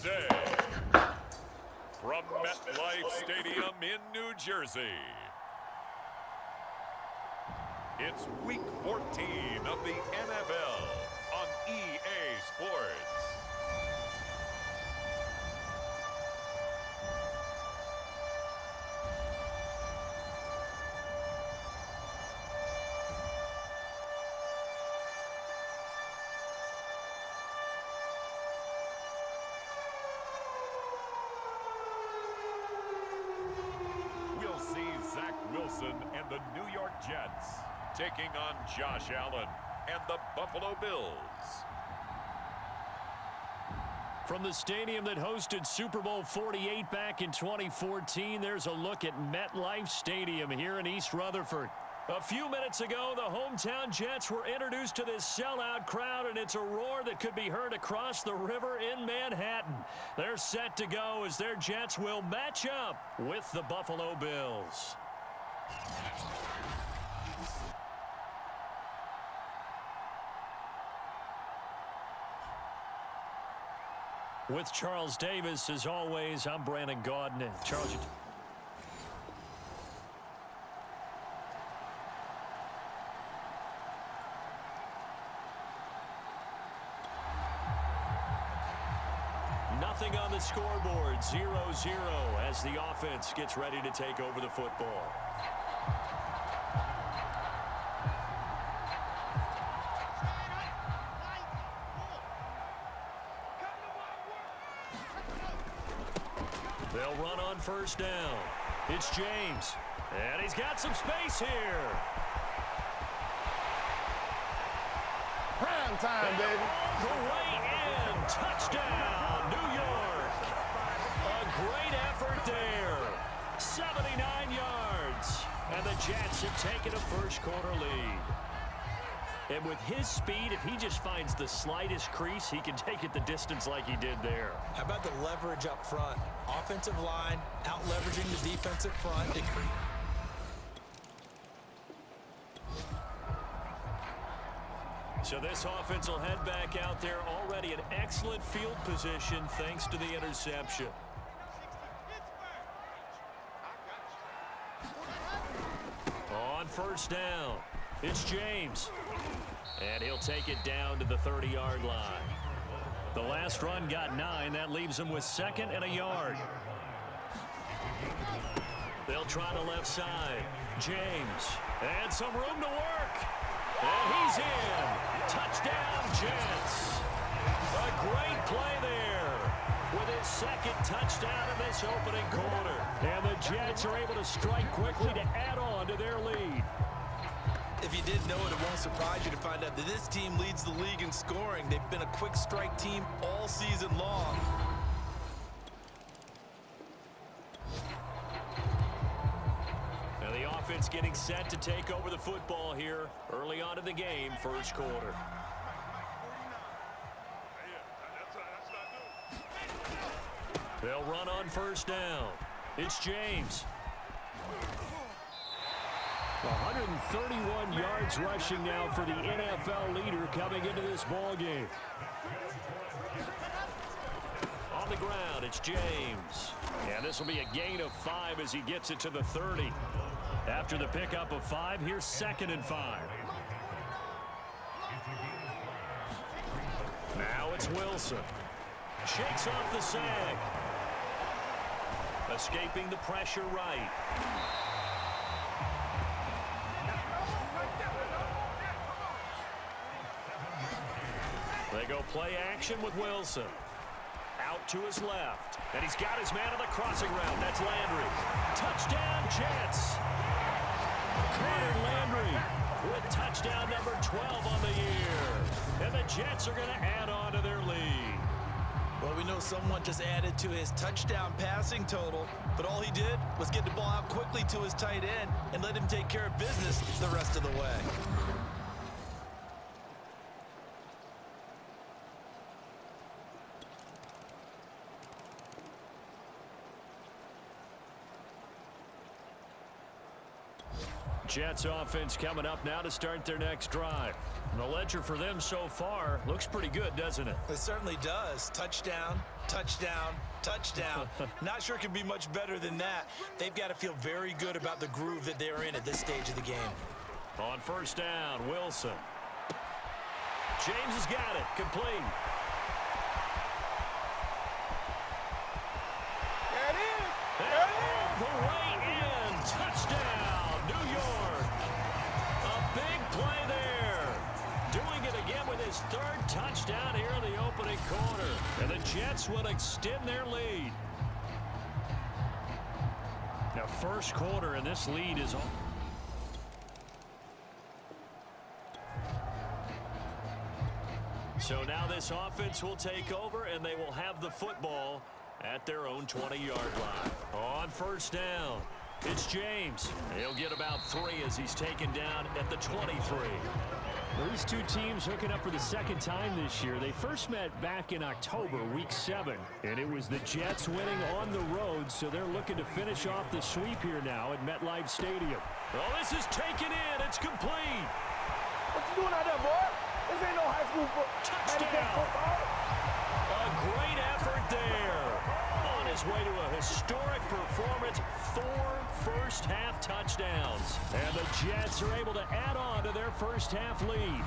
today, from MetLife Stadium in New Jersey, it's Week 14 of the NFL on EA Sports. We'll see Zach Wilson and the New York Jets taking on Josh Allen and the Buffalo Bills. From the stadium that hosted Super Bowl 48 back in 2014, there's a look at MetLife Stadium here in East Rutherford. A few minutes ago, the hometown Jets were introduced to this sellout crowd, and it's a roar that could be heard across the river in Manhattan. They're set to go as their Jets will match up with the Buffalo Bills. With Charles Davis, as always, I'm Brandon Gaudin. Charles, nothing on the scoreboard, 0-0 as the offense gets ready to take over the football. They'll run on first down. It's James, and he's got some space here. Prime time, baby. All the way in. Touchdown, New York. A great effort there. 79 yards. And the Jets have taken a first-quarter lead. And with his speed, if he just finds the slightest crease, he can take it the distance like he did there. How about the leverage up front? Offensive line, out-leveraging the defensive front. So this offense will head back out there already in excellent field position thanks to the interception. On first down, it's James. And he'll take it down to the 30-yard line. The last run got 9. That leaves him with second and a yard. They'll try the left side. James. And some room to work. And he's in. Touchdown, Jets. A great play there with his second touchdown in this opening quarter. And the Jets are able to strike quickly to add on to their lead. If you didn't know it, it won't surprise you to find out that this team leads the league in scoring. They've been a quick strike team all season long. Now the offense getting set to take over the football here early on in the game, first quarter. They'll run on first down. It's James. 131 yards rushing now for the NFL leader coming into this ball game. On the ground, it's James. And this will be a gain of 5 as he gets it to the 30. After the pickup of 5, here's 2nd and 5. Now it's Wilson. Shakes off the sag. Escaping the pressure right. They go play action with Wilson. Out to his left. And he's got his man on the crossing route. That's Landry. Touchdown, Jets. Connor Landry with touchdown number 12 on the year. And the Jets are going to add on to their lead. Well, we know someone just added to his touchdown passing total, but all he did was get the ball out quickly to his tight end and let him take care of business the rest of the way. Jets offense coming up now to start their next drive. And the ledger for them so far looks pretty good, doesn't it? It certainly does. Touchdown, touchdown, touchdown. Not sure it can be much better than that. They've got to feel very good about the groove that they're in at this stage of the game. On first down, Wilson. James has got it. Complete. There it is. All the way in. Touchdown, New York. A big play there. Doing it again with his third touchdown here in the opening quarter. And the Jets will extend their lead. Now, first quarter, and this lead is on. So now this offense will take over, and they will have the football at their own 20-yard line. On first down, it's James. He'll get about 3 as he's taken down at the 23. These two teams hooking up for the second time this year. They first met back in October, week 7, and it was the Jets winning on the road, so they're looking to finish off the sweep here now at MetLife Stadium. Well, this is taken in. It's complete. What you doing out there, boy? This ain't no high school Touchdown. A great effort there. On his way to a historic performance, 4 first-half touchdowns. And the Jets are able to add on to their first-half lead.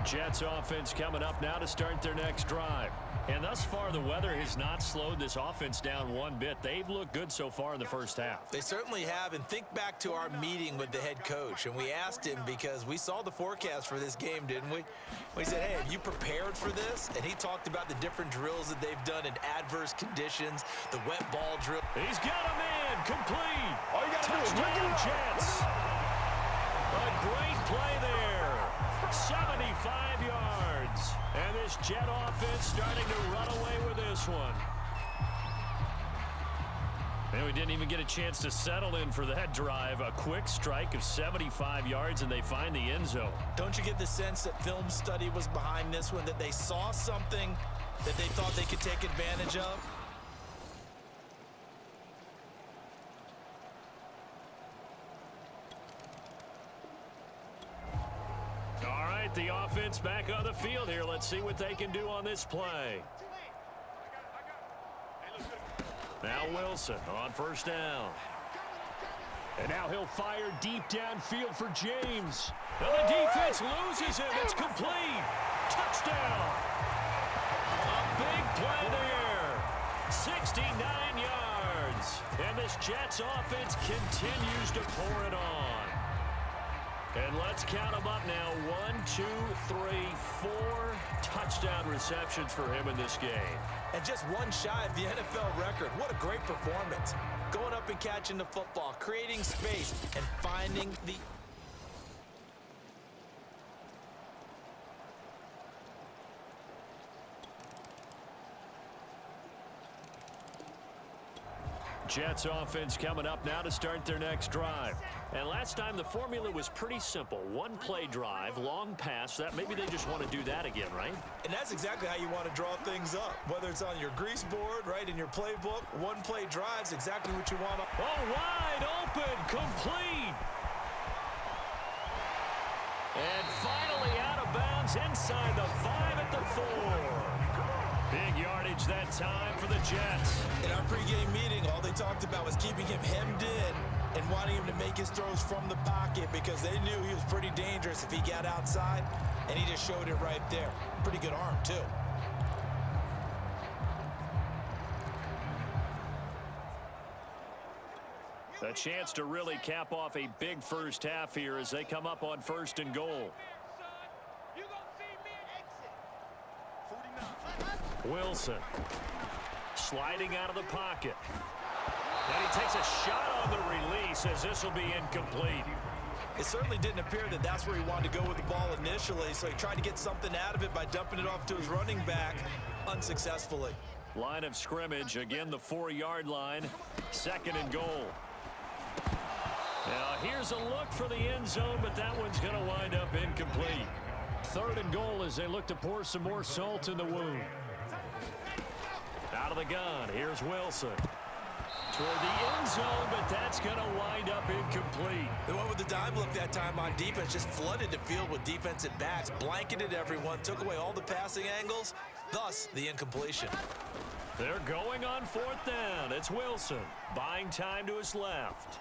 Jets offense coming up now to start their next drive. And thus far, the weather has not slowed this offense down one bit. They've looked good so far in the first half. They certainly have, and think back to our meeting with the head coach, and we asked him because we saw the forecast for this game, didn't we? We said, hey, have you prepared for this? And he talked about the different drills that they've done in adverse conditions, the wet ball drill. He's got a man, complete. All you got to do is look Touchdown, it up. Jets. A great play there. 75 yards. And this Jet offense starting to run away with this one. And we didn't even get a chance to settle in for that drive. A quick strike of 75 yards, and they find the end zone. Don't you get the sense that film study was behind this one, that they saw something that they thought they could take advantage of? All right, the offense back on the field here. Let's see what they can do on this play. Now Wilson on first down. And now he'll fire deep downfield for James. And the defense loses him. It's complete. Touchdown. A big play there. 69 yards. And this Jets offense continues to pour it on. And let's count them up now. 1, 2, 3, 4 touchdown receptions for him in this game. And just one shy of the NFL record. What a great performance. Going up and catching the football, creating space, and finding the... Jets offense coming up now to start their next drive. And last time the formula was pretty simple. One play drive, long pass. That maybe they just want to do that again, right? And that's exactly how you want to draw things up. Whether it's on your grease board, right, in your playbook, one play drive's exactly what you want. Oh, wide open, complete. And finally out of bounds inside the 5 at the 4. Big yardage that time for the Jets. In our pregame meeting, all they talked about was keeping him hemmed in and wanting him to make his throws from the pocket because they knew he was pretty dangerous if he got outside, and he just showed it right there. Pretty good arm, too. A chance to really cap off a big first half here as they come up on 1st and goal. Wilson sliding out of the pocket. And he takes a shot on the release as this will be incomplete. It certainly didn't appear that that's where he wanted to go with the ball initially, so he tried to get something out of it by dumping it off to his running back unsuccessfully. Line of scrimmage, again the 4-yard line, 2nd and goal. Now here's a look for the end zone, but that one's going to wind up incomplete. 3rd and goal as they look to pour some more salt in the wound. Out of the gun, here's Wilson. for the end zone, but that's going to wind up incomplete. They went with the dime look that time on defense, just flooded the field with defensive backs, blanketed everyone, took away all the passing angles, thus the incompletion. They're going on fourth down. It's Wilson buying time to his left.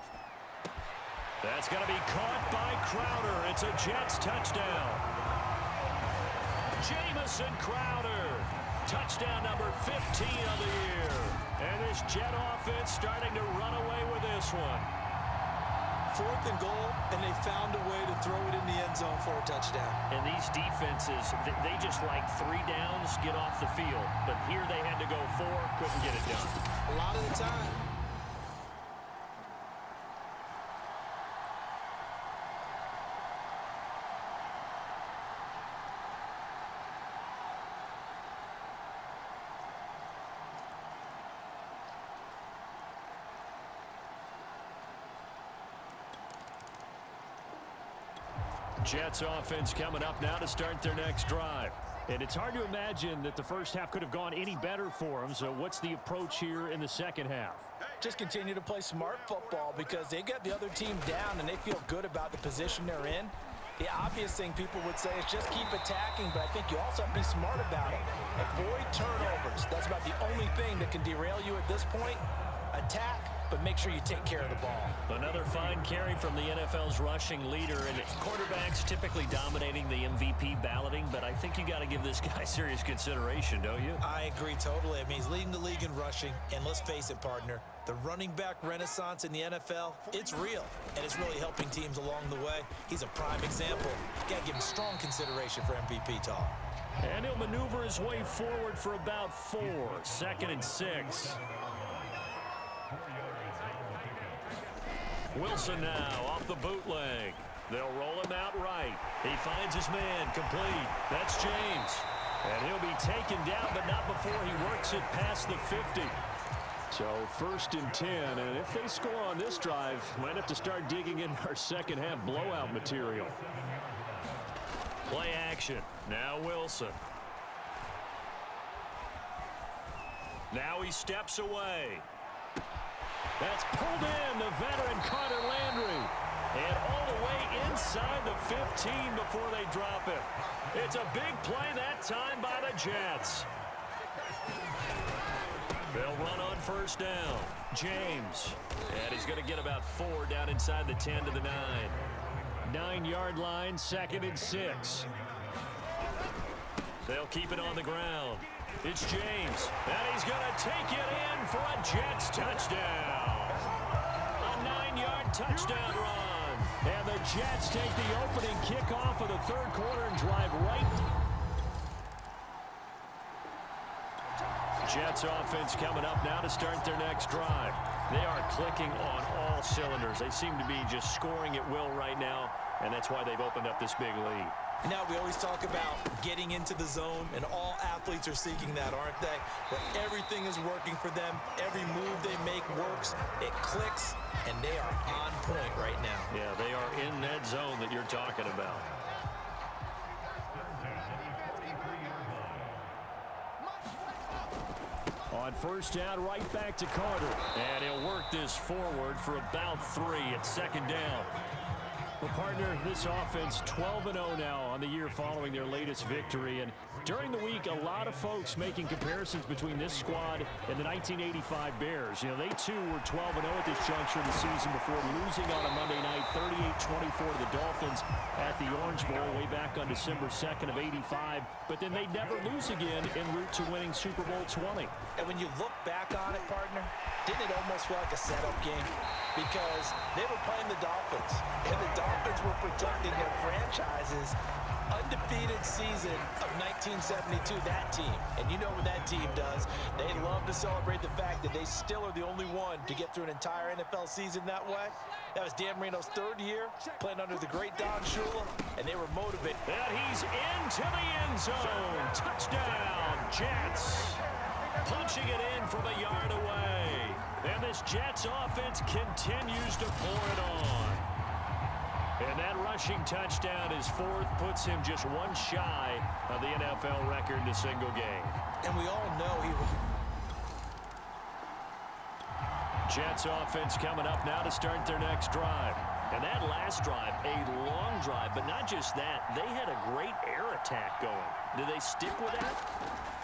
That's going to be caught by Crowder. It's a Jets touchdown. Jamison Crowder. Touchdown number 15 of the year. And this Jet offense starting to run away with this one. 4th and goal, and they found a way to throw it in the end zone for a touchdown. And these defenses, they just like 3 downs, get off the field. But here they had to go 4, couldn't get it done. A lot of the time. Jets offense coming up now to start their next drive. And it's hard to imagine that the first half could have gone any better for them. So what's the approach here in the second half? Just continue to play smart football because they got the other team down and they feel good about the position they're in. The obvious thing people would say is just keep attacking, but I think you also have to be smart about it. Avoid turnovers. That's about the only thing that can derail you at this point. Attack, but make sure you take care of the ball. Another fine carry from the NFL's rushing leader, and quarterbacks typically dominating the MVP balloting, but I think you got to give this guy serious consideration, don't you? I agree totally. I mean, he's leading the league in rushing, and let's face it, partner, the running back renaissance in the NFL, it's real, and it's really helping teams along the way. He's a prime example. Got to give him strong consideration for MVP talk. And he'll maneuver his way forward for about 4, 2nd and 6. Wilson now off the bootleg. They'll roll him out right. He finds his man complete. That's James. And he'll be taken down, but not before he works it past the 50. So 1st and 10, and if they score on this drive, might have to start digging in our second half blowout material. Play action. Now Wilson. Now he steps away. That's pulled in, the veteran Carter Landry. And all the way inside the 15 before they drop it. It's a big play that time by the Jets. They'll run on 1st down. James. And he's going to get about 4 down inside the 10 to the 9. 9-yard line, 2nd and 6. They'll keep it on the ground. It's James, and he's going to take it in for a Jets touchdown. A 9-yard touchdown run. And the Jets take the opening kickoff of the 3rd quarter and drive right. Jets offense coming up now to start their next drive. They are clicking on all cylinders. They seem to be just scoring at will right now, and that's why they've opened up this big lead. Now, we always talk about getting into the zone, and all athletes are seeking that, aren't they? Where everything is working for them. Every move they make works. It clicks, and they are on point right now. Yeah, they are in that zone that you're talking about. On 1st down, right back to Carter. And he'll work this forward for about 3 at 2nd down. Well, partner, this offense 12-0 now on the year following their latest victory. And during the week, a lot of folks making comparisons between this squad and the 1985 Bears. You know, they too were 12-0 at this juncture of the season before losing on a Monday night 38-24 to the Dolphins at the Orange Bowl way back on December 2nd of '85. But then they'd never lose again en route to winning Super Bowl 20. And when you look back on it, partner, didn't it almost feel like a setup game? Because they were playing the Dolphins, and the Dolphins were protecting their franchise's undefeated season of 1972, that team. And you know what that team does. They love to celebrate the fact that they still are the only one to get through an entire NFL season that way. That was Dan Marino's 3rd year, playing under the great Don Shula, and they were motivated. And he's into the end zone. Touchdown, Jets. Punching it in from a yard away. And this Jets offense continues to pour it on. And that rushing touchdown, his 4th, puts him just 1 shy of the NFL record in a single game. And we all know he was... Jets offense coming up now to start their next drive. And that last drive, a long drive, but not just that. They had a great air attack going. Do they stick with that?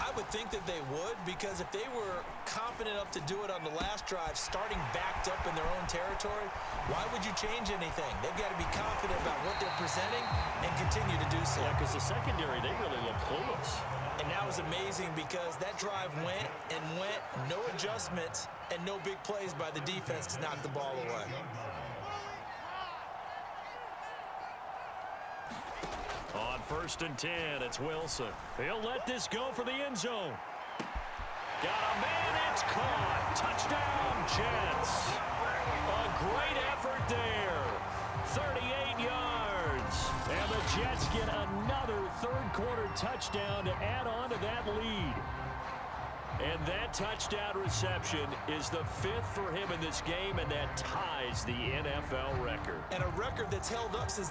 I would think that they would, because if they were confident enough to do it on the last drive, starting backed up in their own territory, why would you change anything? They've got to be confident about what they're presenting and continue to do so. Yeah, because the secondary, they really look clueless. And that was amazing because that drive went and went, no adjustments, and no big plays by the defense to knock the ball away. On 1st and 10, it's Wilson. He'll let this go for the end zone. Got a man, it's caught. Touchdown, Jets. A great effort there. 38 yards. And the Jets get another third-quarter touchdown to add on to that lead. And that touchdown reception is the 5th for him in this game, and that ties the NFL record. And a record that's held up since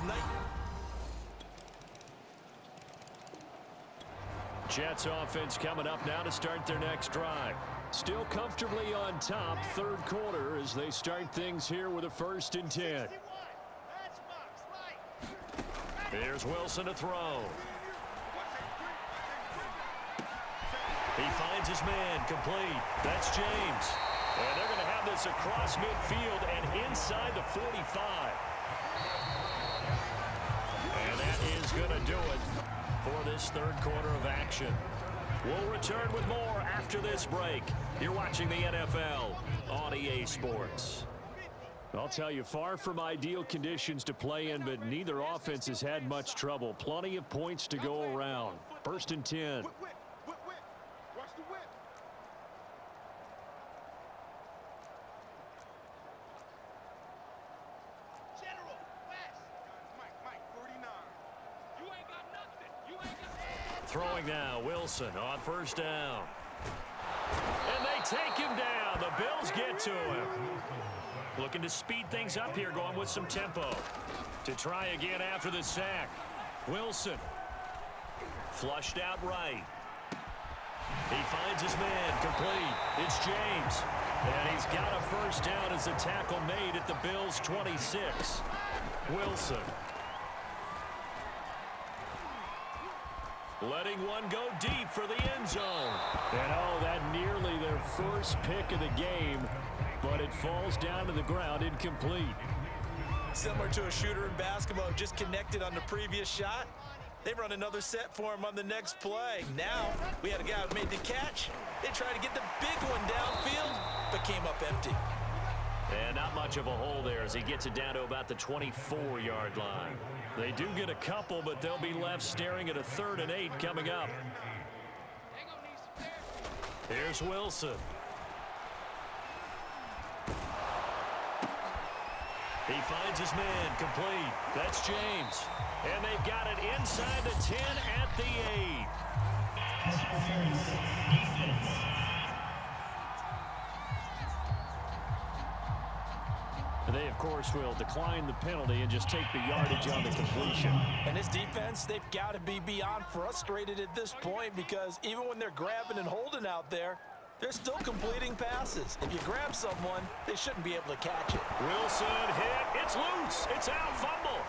Jets offense coming up now to start their next drive. Still comfortably on top, third quarter, as they start things here with a 1st and 10. Here's Wilson to throw. He finds his man, complete. That's James. And they're going to have this across midfield and inside the 45. And that is going to do it for this third quarter of action. We'll return with more after this break. You're watching the NFL on EA Sports. I'll tell you, far from ideal conditions to play in, but neither offense has had much trouble. Plenty of points to go around. 1st and 10. Throwing now, Wilson on 1st down. And they take him down. The Bills get to him. Looking to speed things up here, going with some tempo. To try again after the sack. Wilson. Flushed out right. He finds his man, complete. It's James. And he's got a 1st down as a tackle made at the Bills' 26. Wilson. Letting one go deep for the end zone. And oh, that nearly their first pick of the game, but it falls down to the ground incomplete. Similar to a shooter in basketball who just connected on the previous shot. They run another set for him on the next play. Now, we had a guy who made the catch. They tried to get the big one downfield, but came up empty. And not much of a hole there as he gets it down to about the 24-yard line. They do get a couple, but they'll be left staring at a 3rd and 8 coming up. Here's Wilson. He finds his man, complete. That's James. And they've got it inside the 10 at the 8. They, of course, will decline the penalty and just take the yardage on the completion. And this defense, they've got to be beyond frustrated at this point, because even when they're grabbing and holding out there, they're still completing passes. If you grab someone, they shouldn't be able to catch it. Wilson hit. It's loose. It's out. Fumble.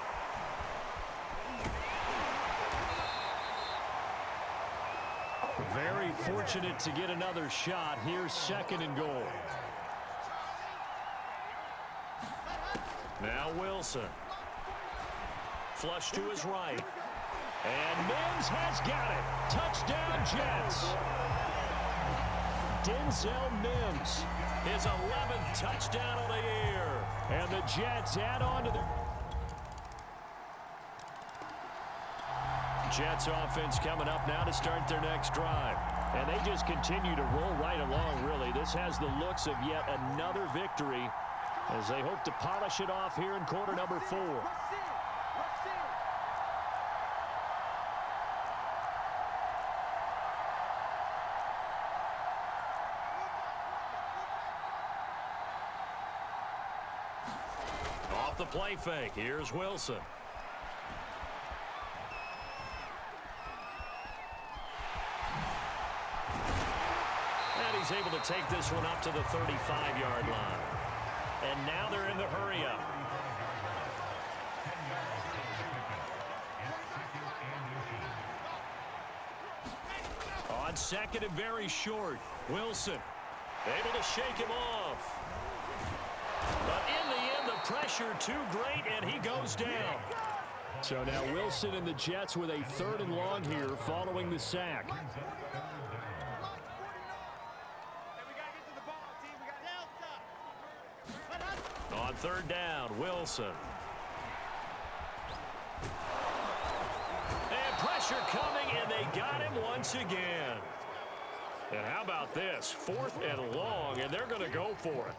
Very fortunate to get another shot. Here's 2nd and goal. Now Wilson. Flush to his right. And Mims has got it. Touchdown, Jets. Denzel Mims, his 11th touchdown of the year. And the Jets add on to the... Jets offense coming up now to start their next drive. And they just continue to roll right along, really. This has the looks of yet another victory as they hope to polish it off here in quarter number 4. Off the play fake, here's Wilson. And he's able to take this one up to the 35-yard line. and now they're in the hurry-up. On second and very short, Wilson able to shake him off. But in the end, the pressure too great, and he goes down. So now Wilson and the Jets with a 3rd and long here following the sack. On 3rd down, Wilson. And pressure coming, and they got him once again. And how about this? 4th and long, and they're going to go for it.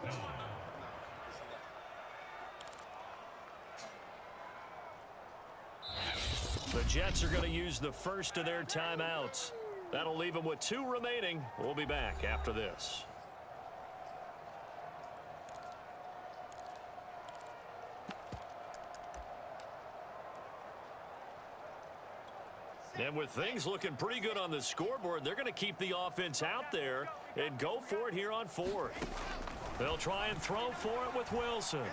The Jets are going to use the first of their timeouts. That'll leave them with 2 remaining. We'll be back after this. And with things looking pretty good on the scoreboard, they're going to keep the offense out there and go for it here on 4th. They'll try and throw for it with Wilson.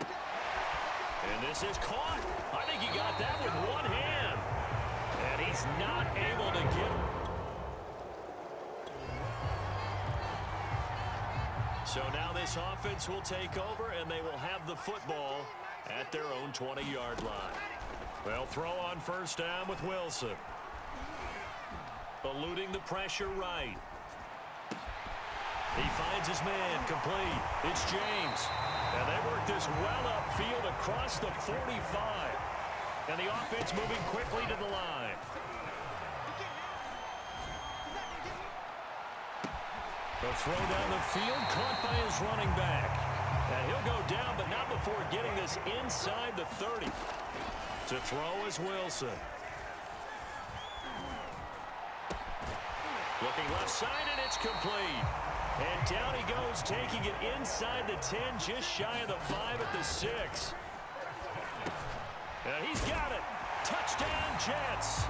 And this is caught. I think he got that with one hand. And he's not able to get it. So now this offense will take over, and they will have the football at their own 20-yard line. They'll throw on 1st down with Wilson. Eluding the pressure right. He finds his man complete. It's James. And they work this well upfield across the 45. And the offense moving quickly to the line. The throw down the field caught by his running back. And he'll go down, but not before getting this inside the 30. To throw is Wilson. Looking left side, and it's complete. And down he goes, taking it inside the 10, just shy of the 5 at the 6. And he's got it. Touchdown, Jets.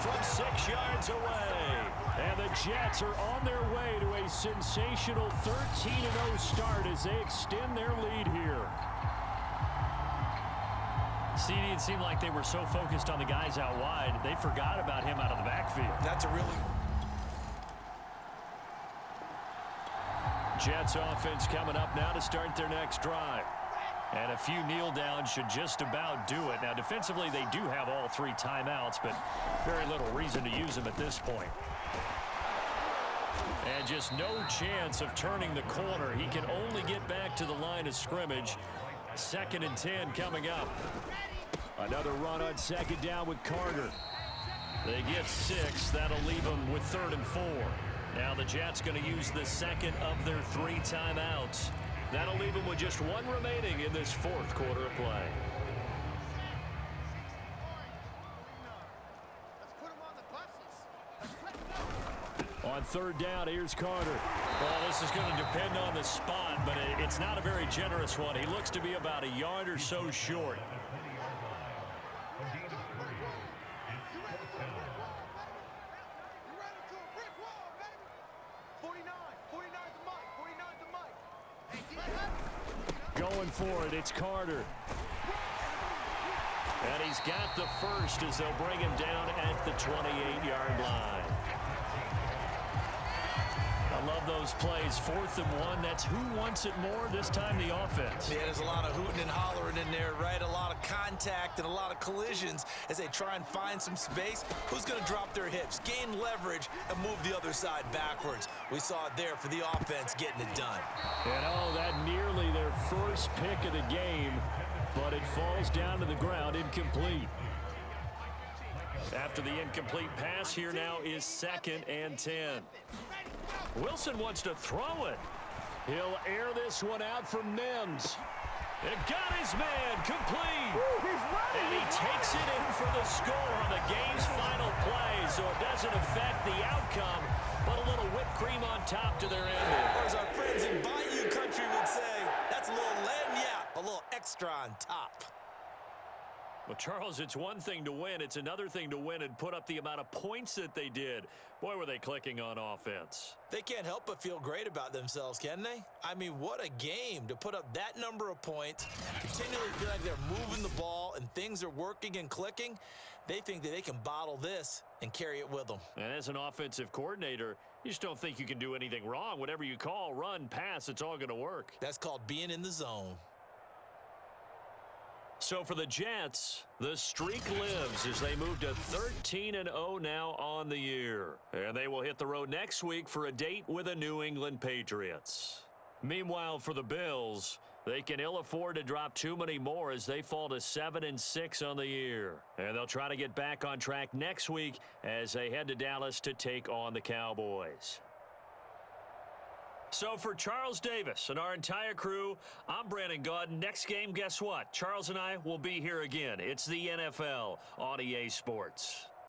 From 6 yards away. And the Jets are on their way to a sensational 13-0 start as they extend their lead here. CD, it seemed like they were so focused on the guys out wide, they forgot about him out of the backfield. That's a really... Jets offense coming up now to start their next drive. And a few kneel downs should just about do it. Now, defensively, they do have all 3 timeouts, but very little reason to use them at this point. And just no chance of turning the corner. He can only get back to the line of scrimmage. 2nd and 10 coming up. Another run on 2nd down with Carter. They get 6. That'll leave them with 3rd and 4. Now the Jets going to use the 2nd of their 3 timeouts. That'll leave them with just 1 remaining in this 4th quarter of play. On 3rd down, here's Carter. Well, this is going to depend on the spot, but it's not a very generous one. He looks to be about a yard or so short. Going for it, it's Carter. And he's got the first as they'll bring him down at the 28-yard line. I love those plays. 4th and 1. That's who wants it more, this time the offense. Yeah, there's a lot of hooting and hollering in there, right? A lot of contact and a lot of collisions as they try and find some space. Who's going to drop their hips, gain leverage, and move the other side backwards? We saw it there for the offense getting it done. And oh, that nearly their first pick of the game, but it falls down to the ground incomplete. After the incomplete pass, here now is 2nd and 10. Wilson wants to throw it. He'll air this one out for Mims. And got his man complete. Ooh, he's running, and he takes it in for the score on the game's final play, so it doesn't affect the outcome, but a little whipped cream on top to their ending. Or as our friends in Bayou Country would say, that's a little lagniappe, a little extra on top. Well, Charles, it's one thing to win. It's another thing to win and put up the amount of points that they did. Boy, were they clicking on offense. They can't help but feel great about themselves, can they? I mean, what a game to put up that number of points, continually feel like they're moving the ball and things are working and clicking. They think that they can bottle this and carry it with them. And as an offensive coordinator, you just don't think you can do anything wrong. Whatever you call, run, pass, it's all going to work. That's called being in the zone. So for the Jets, the streak lives as they move to 13-0 now on the year. And they will hit the road next week for a date with the New England Patriots. Meanwhile, for the Bills, they can ill afford to drop too many more as they fall to 7-6 on the year. And they'll try to get back on track next week as they head to Dallas to take on the Cowboys. So for Charles Davis and our entire crew, I'm Brandon Gaudin. Next game, guess what? Charles and I will be here again. It's the NFL on EA Sports.